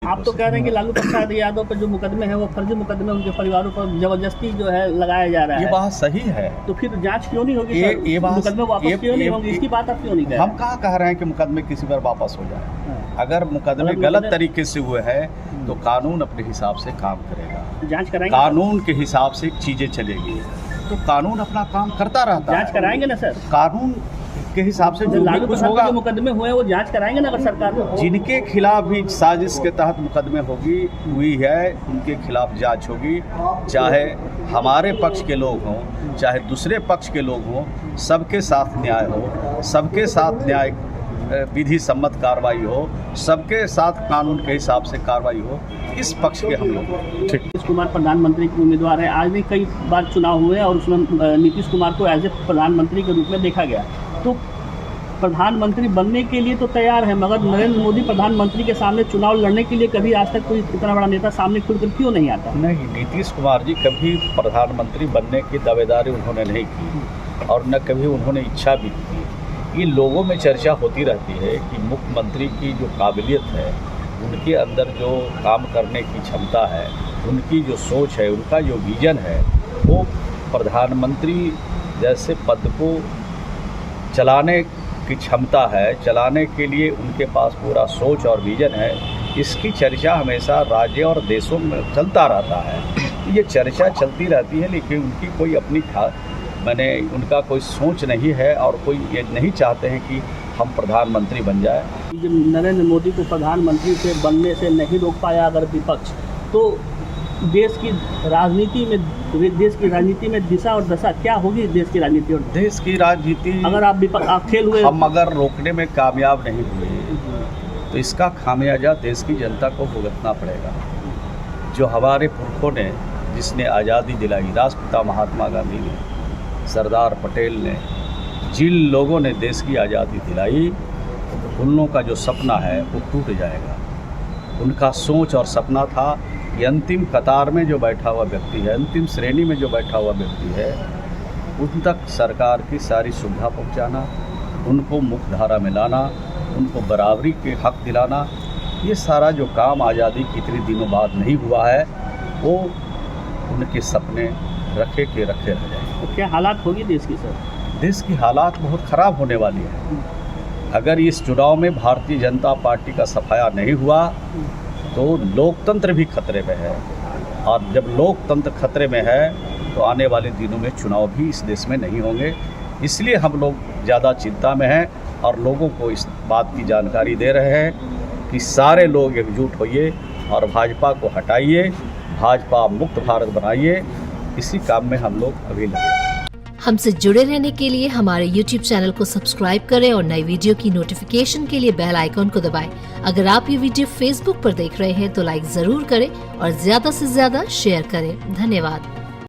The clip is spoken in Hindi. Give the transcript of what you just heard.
आप तो कह रहे हैं कि लालू प्रसाद यादव पर जो मुकदमे हैं वो फर्जी मुकदमे, उनके परिवारों पर जबरदस्ती जो है लगाया जा रहा है। ये बात सही है। तो फिर जांच क्यों नहीं होगी सर? ये बात मुकदमे वापस क्यों नहीं होंगे? इसकी बात आप क्यों नहीं कह रहे? हम कहाँ कह रहे हैं कि मुकदमे किसी पर वापस हो जाए। अगर मुकदमे गलत तरीके से हुए हैं तो कानून अपने हिसाब से काम करेगा, जांच कराएंगे, कानून के हिसाब से चीजें चलेगी, तो कानून अपना काम करता रहता है। जांच कराएंगे ना सर? कानून के हिसाब से जो लालू कुछ प्रसाद होगा, के मुकदमे हुए वो जांच कराएंगे ना अगर सरकार को? जिनके खिलाफ भी साजिश के तहत मुकदमे हुई है उनके खिलाफ जांच होगी, चाहे हमारे पक्ष के लोग हों चाहे दूसरे पक्ष के लोग हों, सबके साथ न्याय हो, सबके साथ न्याय विधि सम्मत कार्रवाई हो, सबके साथ कानून के हिसाब से कार्रवाई हो, इस पक्ष के हम लोग। नीतीश कुमार प्रधानमंत्री के उम्मीदवार है, आज भी कई बार चुनाव हुए और उसमें नीतीश कुमार को एज ए प्रधानमंत्री के रूप में देखा गया। तो प्रधानमंत्री बनने के लिए तो तैयार है, मगर नरेंद्र मोदी प्रधानमंत्री के सामने चुनाव लड़ने के लिए कभी आज तक कोई इतना बड़ा नेता सामने खुलकर क्यों नहीं आता? नहीं, नीतीश कुमार जी कभी प्रधानमंत्री बनने की दावेदारी उन्होंने नहीं की और न कभी उन्होंने इच्छा भी की। ये लोगों में चर्चा होती रहती है कि मुख्यमंत्री की जो काबिलियत है, उनके अंदर जो काम करने की क्षमता है, उनकी जो सोच है, उनका जो विजन है, वो प्रधानमंत्री जैसे पद को चलाने की क्षमता है, चलाने के लिए उनके पास पूरा सोच और विजन है। इसकी चर्चा हमेशा राज्य और देशों में चलता रहता है। ये चर्चा चलती रहती है, लेकिन उनकी कोई अपनी उनका कोई सोच नहीं है और कोई ये नहीं चाहते हैं कि हम प्रधानमंत्री बन जाए। जब नरेंद्र मोदी को प्रधानमंत्री से बनने से नहीं रोक पाया अगर विपक्ष, तो देश की राजनीति में दिशा और दशा क्या होगी? देश की राजनीति और देश की राजनीति अगर आप फेल हुए, हम अगर रोकने में कामयाब नहीं हुए तो इसका खामियाजा देश की जनता को भुगतना पड़ेगा। जो हमारे पुरखों ने, जिसने आज़ादी दिलाई, राष्ट्रपिता महात्मा गांधी ने, सरदार पटेल ने, जिन लोगों ने देश की आज़ादी दिलाई, उन लोगों का जो सपना है वो टूट जाएगा। उनका सोच और सपना था कि अंतिम कतार में जो बैठा हुआ व्यक्ति है, अंतिम श्रेणी में जो बैठा हुआ व्यक्ति है, उन तक सरकार की सारी सुविधा पहुंचाना, उनको मुख्य धारा में लाना, उनको बराबरी के हक दिलाना। ये सारा जो काम आज़ादी के इतने दिनों बाद नहीं हुआ है, वो उनके सपने रखे के रखे रह जाएंगे। तो क्या हालात होगी देश की सर? देश की हालात बहुत ख़राब होने वाली है। अगर इस चुनाव में भारतीय जनता पार्टी का सफाया नहीं हुआ तो लोकतंत्र भी खतरे में है, और जब लोकतंत्र खतरे में है तो आने वाले दिनों में चुनाव भी इस देश में नहीं होंगे। इसलिए हम लोग ज़्यादा चिंता में हैं और लोगों को इस बात की जानकारी दे रहे हैं कि सारे लोग एकजुट होइए और भाजपा को हटाइए, भाजपा मुक्त भारत बनाइए। इसी काम में हम लोग अभी लगे। हमसे जुड़े रहने के लिए हमारे YouTube चैनल को सब्सक्राइब करें और नई वीडियो की नोटिफिकेशन के लिए बेल आइकॉन को दबाएं। अगर आप ये वीडियो Facebook पर देख रहे हैं तो लाइक जरूर करें और ज्यादा से ज्यादा शेयर करें। धन्यवाद।